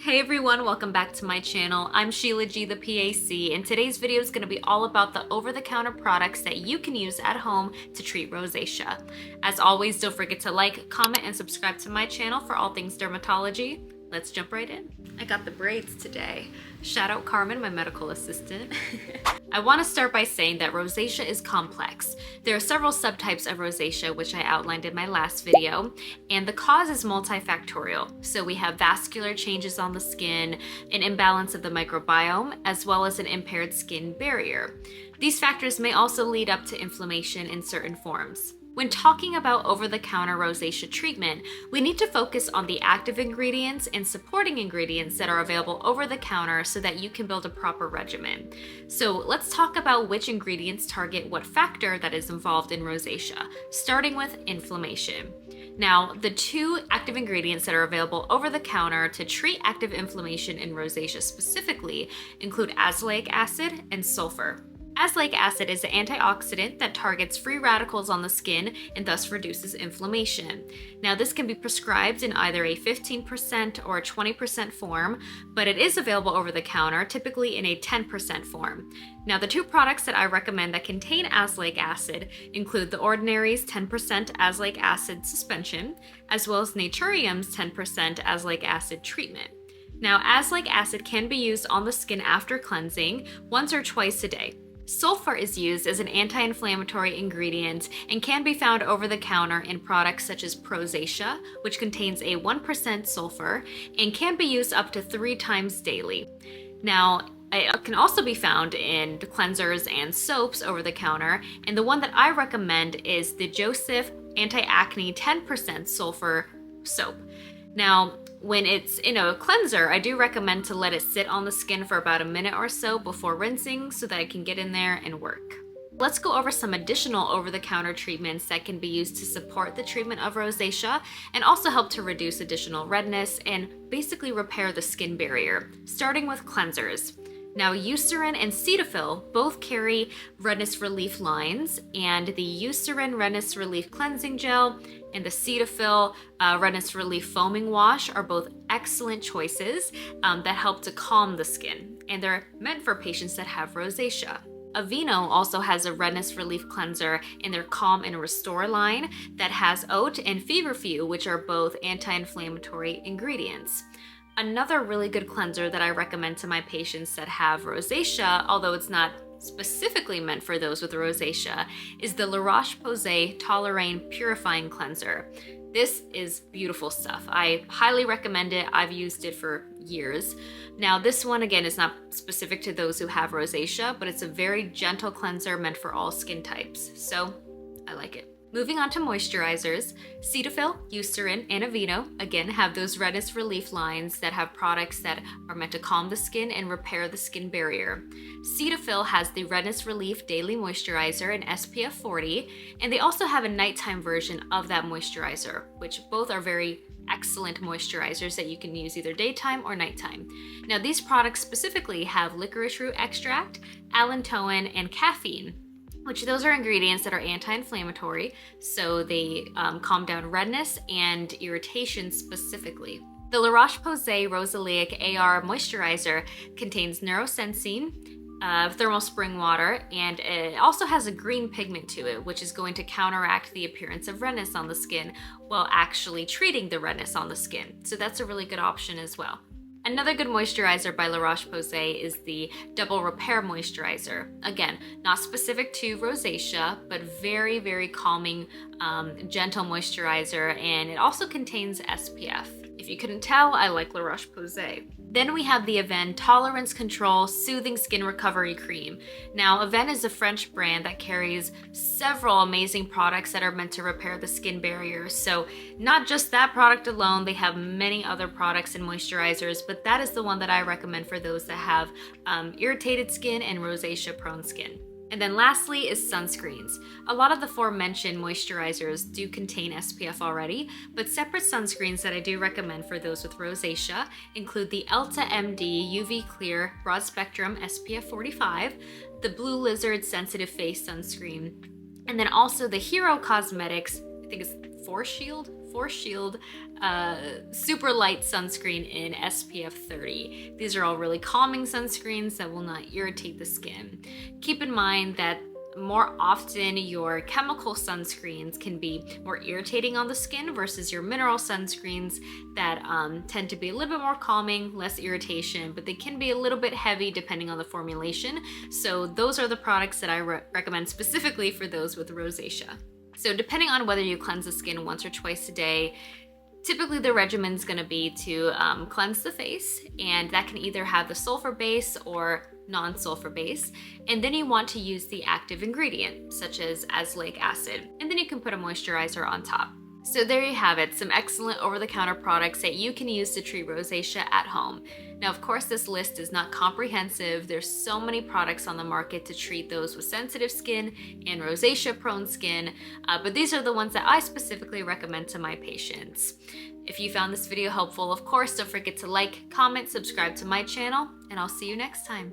Hey everyone, welcome back to my channel. I'm Sheila G, the PAC, and today's video is going to be all about the over-the-counter products that you can use at home to treat rosacea. As always, don't forget to like, comment, and subscribe to my channel for all things dermatology. Let's jump right in. I got the braids today. Shout out Carmen, my medical assistant. I want to start by saying that rosacea is complex. There are several subtypes of rosacea, which I outlined in my last video, and the cause is multifactorial. So we have vascular changes on the skin, an imbalance of the microbiome, as well as an impaired skin barrier. These factors may also lead up to inflammation in certain forms. When talking about over-the-counter rosacea treatment, we need to focus on the active ingredients and supporting ingredients that are available over-the-counter so that you can build a proper regimen. So let's talk about which ingredients target what factor that is involved in rosacea, starting with inflammation. Now, the two active ingredients that are available over-the-counter to treat active inflammation in rosacea specifically include azelaic acid and sulfur. Azelaic acid is an antioxidant that targets free radicals on the skin and thus reduces inflammation. Now, this can be prescribed in either a 15% or a 20% form, but it is available over the counter, typically in a 10% form. Now, the two products that I recommend that contain azelaic acid include the Ordinary's 10% azelaic acid suspension, as well as Naturium's 10% azelaic acid treatment. Now, azelaic acid can be used on the skin after cleansing once or twice a day. Sulfur is used as an anti-inflammatory ingredient and can be found over the counter in products such as Rosacea, which contains a 1% sulfur and can be used up to 3 times daily. Now, it can also be found in cleansers and soaps over the counter, and the one that I recommend is the Joseph Anti-Acne 10% Sulfur Soap. Now, when it's in a cleanser, I do recommend to let it sit on the skin for about a minute or so before rinsing so that it can get in there and work. Let's go over some additional over-the-counter treatments that can be used to support the treatment of rosacea and also help to reduce additional redness and basically repair the skin barrier, starting with cleansers. Now, Eucerin and Cetaphil both carry redness relief lines, and the Eucerin Redness Relief Cleansing Gel and the Cetaphil Redness Relief Foaming Wash are both excellent choices that help to calm the skin, and they're meant for patients that have rosacea. Aveeno also has a redness relief cleanser in their Calm and Restore line that has oat and feverfew, which are both anti-inflammatory ingredients. Another really good cleanser that I recommend to my patients that have rosacea, although it's not specifically meant for those with rosacea, is the La Roche-Posay Toleriane Purifying Cleanser. This is beautiful stuff. I highly recommend it. I've used it for years. Now, this one, again, is not specific to those who have rosacea, but it's a very gentle cleanser meant for all skin types. So I like it. Moving on to moisturizers, Cetaphil, Eucerin, and Aveeno, again, have those redness relief lines that have products that are meant to calm the skin and repair the skin barrier. Cetaphil has the Redness Relief Daily Moisturizer in SPF 40, and they also have a nighttime version of that moisturizer, which both are very excellent moisturizers that you can use either daytime or nighttime. Now, these products specifically have licorice root extract, allantoin, and caffeine, which those are ingredients that are anti-inflammatory, so they calm down redness and irritation specifically. The La Roche-Posay Rosacea AR Moisturizer contains neurosensine, thermal spring water, and it also has a green pigment to it, which is going to counteract the appearance of redness on the skin while actually treating the redness on the skin. So that's a really good option as well. Another good moisturizer by La Roche-Posay is the Double Repair Moisturizer. Again, not specific to rosacea, but very, very calming, gentle moisturizer, and it also contains SPF. If you couldn't tell, I like La Roche-Posay. Then we have the Avène Tolerance Control Soothing Skin Recovery Cream. Now, Avène is a French brand that carries several amazing products that are meant to repair the skin barrier. So not just that product alone, they have many other products and moisturizers, but that is the one that I recommend for those that have irritated skin and rosacea-prone skin. And then lastly is sunscreens. A lot of the aforementioned moisturizers do contain SPF already, but separate sunscreens that I do recommend for those with rosacea include the Elta MD UV Clear Broad Spectrum SPF 45, the Blue Lizard Sensitive Face Sunscreen, and then also the Hero Cosmetics, I think it's Force Shield Force Shield super light sunscreen in SPF 30. These are all really calming sunscreens that will not irritate the skin. Keep in mind that more often your chemical sunscreens can be more irritating on the skin versus your mineral sunscreens that tend to be a little bit more calming, less irritation, but they can be a little bit heavy depending on the formulation. So those are the products that I recommend specifically for those with rosacea. So depending on whether you cleanse the skin once or twice a day, typically the regimen's gonna be to cleanse the face, and that can either have the sulfur base or non-sulfur base, and then you want to use the active ingredient such as azelaic acid, and then you can put a moisturizer on top. So there you have it, some excellent over-the-counter products that you can use to treat rosacea at home. Now, of course, this list is not comprehensive. There's so many products on the market to treat those with sensitive skin and rosacea-prone skin, but these are the ones that I specifically recommend to my patients. If you found this video helpful, of course, don't forget to like, comment, subscribe to my channel, and I'll see you next time.